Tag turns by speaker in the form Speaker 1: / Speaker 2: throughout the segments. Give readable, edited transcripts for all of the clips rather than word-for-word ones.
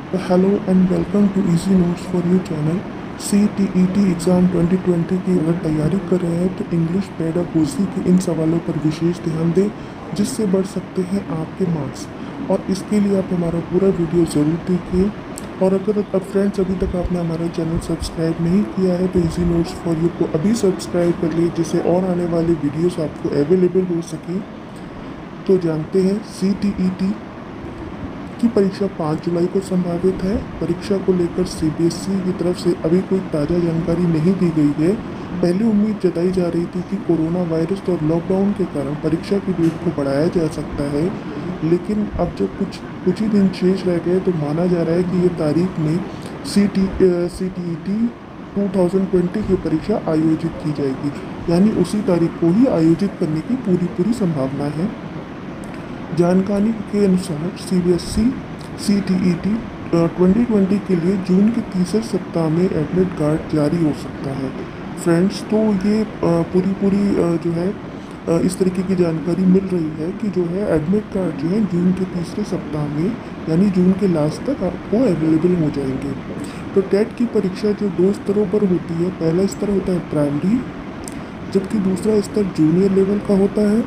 Speaker 1: Hello and welcome to easy notes for you channel. CTET exam 2020 की अगर तैयारी कर रहे हैं तो इंग्लिश पेडागोजी के इन सवालों पर विशेष ध्यान दें, जिससे बढ़ सकते हैं आपके मार्क्स। और इसके लिए आप हमारा पूरा वीडियो ज़रूर देखिए। और अगर अब फ्रेंड्स अभी तक आपने हमारा चैनल सब्सक्राइब नहीं किया है तो इजी नोट्स फॉर यू को अभी सब्सक्राइब कर लीजिए, जिससे और आने वाली वीडियोस आपको अवेलेबल हो सके। तो जानते हैं CTET की परीक्षा 5 जुलाई को संभावित है। परीक्षा को लेकर CBSE की तरफ से अभी कोई ताज़ा जानकारी नहीं दी गई है। पहले उम्मीद जताई जा रही थी कि कोरोना वायरस और लॉकडाउन के कारण परीक्षा की डेट को बढ़ाया जा सकता है, लेकिन अब जब कुछ ही दिन शेष रह गए तो माना जा रहा है कि ये तारीख में CTET 2020 की परीक्षा आयोजित की जाएगी, यानी उसी तारीख को ही आयोजित करने की पूरी संभावना है। जानकारी के अनुसार CBSE CTET 2020 के लिए जून के तीसरे सप्ताह में एडमिट कार्ड जारी हो सकता है। फ्रेंड्स, तो ये पूरी जो है इस तरीके की जानकारी मिल रही है कि जो है एडमिट कार्ड जो है जून के तीसरे सप्ताह में यानी जून के लास्ट तक आपको अवेलेबल हो जाएंगे। तो टेट की परीक्षा जो 2 स्तरों पर होती है, पहला स्तर होता है प्राइमरी, जबकि दूसरा स्तर जूनियर लेवल का होता है।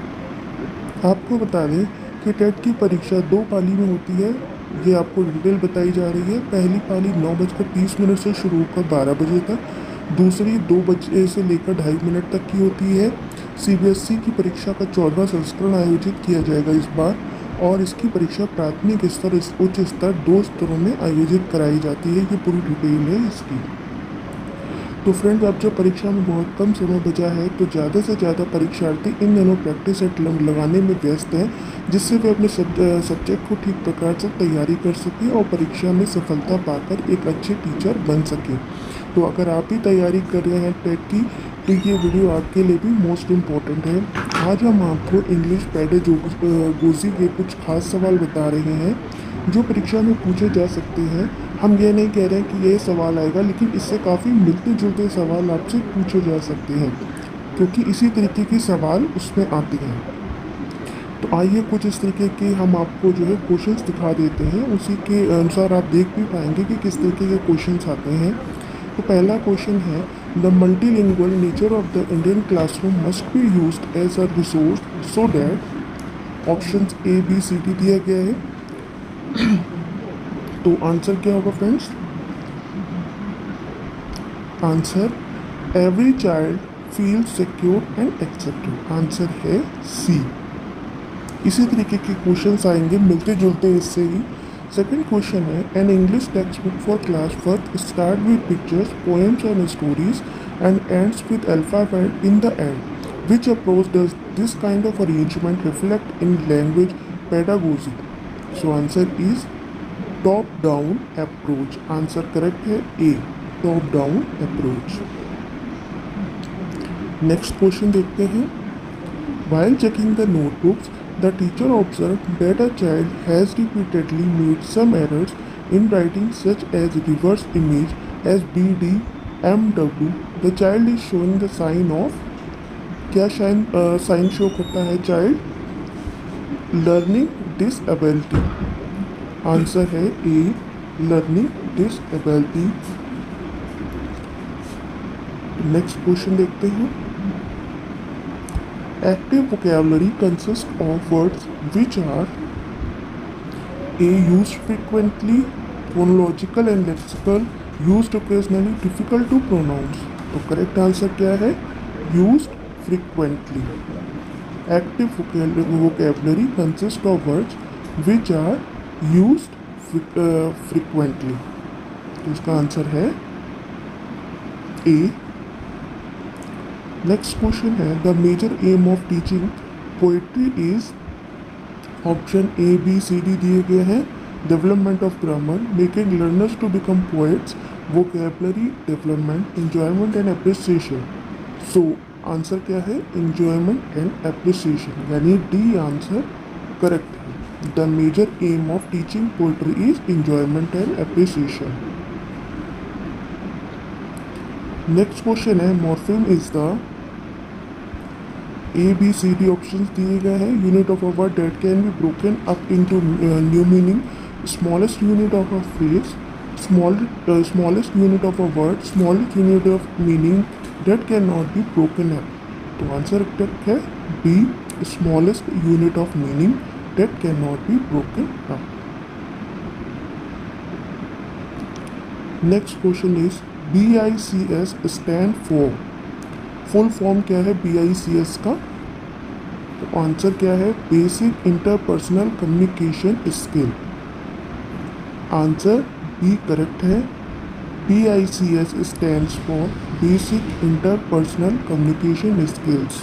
Speaker 1: आपको बता दें कि टेट की परीक्षा 2 पाली में होती है। ये आपको डिटेल बताई जा रही है। पहली पाली 9:30 से शुरू होकर 12 बजे तक, दूसरी 2 बजे से लेकर 2:30 मिनट तक की होती है। CBSE की परीक्षा का 14वां संस्करण आयोजित किया जाएगा इस बार, और इसकी परीक्षा प्राथमिक स्तर उच्च स्तर 2 स्तरों में आयोजित कराई जाती है। ये पूरी डिटेल है इसकी। तो फ्रेंड्स, अब जब परीक्षा में बहुत कम समय बचा है तो ज़्यादा से ज़्यादा परीक्षार्थी इन दिनों प्रैक्टिस सेट लगाने में व्यस्त हैं, जिससे वे अपने सब्जेक्ट को ठीक प्रकार से तैयारी कर सकें और परीक्षा में सफलता पाकर एक अच्छे टीचर बन सकें। तो अगर आप भी तैयारी कर रहे हैं टेट की, तो ये वीडियो आपके लिए भी मोस्ट इम्पॉर्टेंट है। आज हम आपको इंग्लिश पेडागोजी के कुछ खास सवाल बता रहे हैं जो परीक्षा में पूछे जा सकते हैं। हम ये नहीं कह रहे हैं कि ये सवाल आएगा, लेकिन इससे काफ़ी मिलते जुलते सवाल आपसे पूछे जा सकते हैं, क्योंकि इसी तरीके के सवाल उसमें आते हैं। तो आइए कुछ इस तरीके के हम आपको जो है क्वेश्चंस दिखा देते हैं, उसी के अनुसार आप देख भी पाएंगे कि किस तरीके के क्वेश्चंस आते हैं। तो पहला क्वेश्चन है, the multilingual nature of the Indian classroom must be used as a resource so that. Option A B C D दिया गया है। तो आंसर क्या होगा friends? Answer, every child feel secure and accepted. Answer है C। इसी तरीके के क्वेश्चंस आएंगे मिलते जुलते इससे ही। सेकंड क्वेश्चन है, an English text book for class first start with pictures, poems and stories and ends with alphabet in the end. Which approach does this kind of arrangement reflect in language pedagogy? So answer is top down approach. Answer correct है A, top down approach. Next question देखते हैं, while checking the notebooks the teacher observed that a child has repeatedly made some errors in writing such as reverse image as BD MW. The child is showing the sign of, क्या sign show करता है child? Learning disability. Answer है A, learning disability. Next question देखते हैं, active vocabulary consist of words which are A, used frequently, phonological and lexical, used occasionally, difficult to pronounce. तो correct answer क्या है? Used frequently. Active vocabulary consist of words which are used frequently. तो इसका answer है A। Next question है, the major aim of teaching poetry is. Option A B C D दिए गए हैं। Development of grammar, making learners to become poets, vocabulary development, enjoyment and appreciation. So answer क्या है? Enjoyment and appreciation, यानी D answer correct है। The major aim of teaching poetry is enjoyment and appreciation. Next question है, morpheme is the. A B C D options दिए गए हैं। Unit of a word that can be broken up into new meaning, smallest unit of a phrase, smallest unit of a word, smallest unit of meaning that cannot be broken up. तो answer correct है B, smallest unit of meaning that cannot be broken up. Next question is BICS stand for, full form क्या है BICS का? तो answer क्या है basic interpersonal communication skill. Answer B correct है। BICS stands for basic interpersonal communication skills.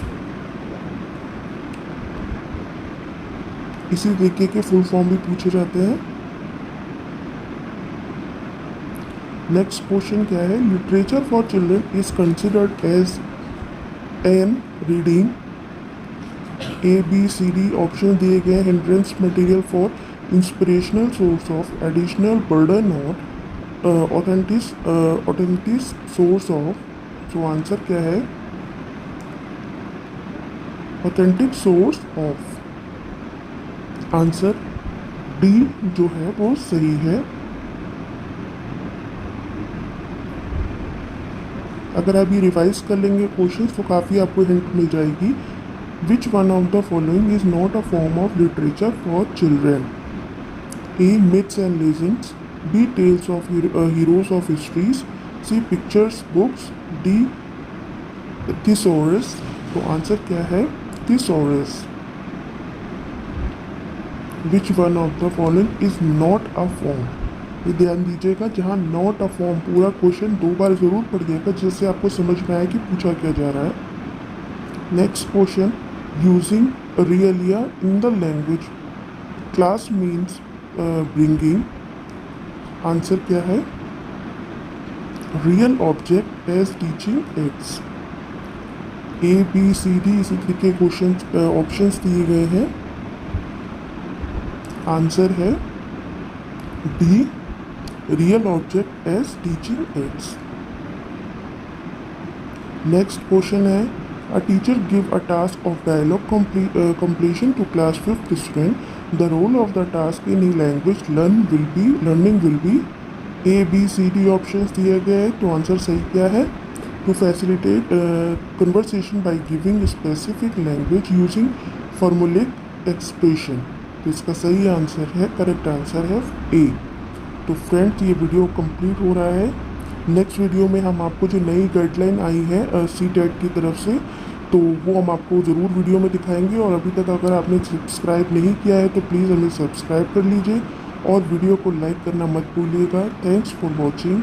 Speaker 1: इसी तरीके के फुल फॉर्म भी पूछे जाते हैं। नेक्स्ट क्वेश्चन क्या है literature for children is considered as an reading ABCD option दिए गए hindrance material for inspirational source of additional burden और ऑथेंटिक सोर्स ऑफ। तो आंसर क्या है authentic source of. Answer D जो है वो सही है। अगर आप ये रिवाइज कर लेंगे क्वेश्चन तो काफ़ी आपको हिंट मिल जाएगी। Which one of the following is not a form of literature for children? A myths and legends, B tales of heroes of histories, C pictures books, D thesaurus. तो answer क्या है thesaurus. Which one of the following is not a form? ये ध्यान दीजिएगा जहाँ not a form पूरा question 2 बार जरूर पढ़िएगा जिससे आपको समझ में आए कि पूछा क्या जा रहा है। Next question using realia in the language class means bringing. Answer क्या है real object as teaching aids. ABCD इसी तरीके क्वेश्चन ऑप्शंस दिए गए हैं। आंसर है D real object as teaching aids. Next question है a teacher give a task of dialogue completion to class 5th student. The role of the task in language learning will be ABCD options दिए गए हैं। तो answer सही क्या है to facilitate conversation by giving specific language using formulaic expression. तो इसका सही आंसर है करेक्ट आंसर है ए। तो फ्रेंड्स ये वीडियो कंप्लीट हो रहा है। नेक्स्ट वीडियो में हम आपको जो नई गाइडलाइन आई है CTET की तरफ से तो वो हम आपको ज़रूर वीडियो में दिखाएंगे। और अभी तक अगर आपने सब्सक्राइब नहीं किया है तो प्लीज़ हमें सब्सक्राइब कर लीजिए और वीडियो को लाइक करना मत भूलिएगा। Thanks for watching.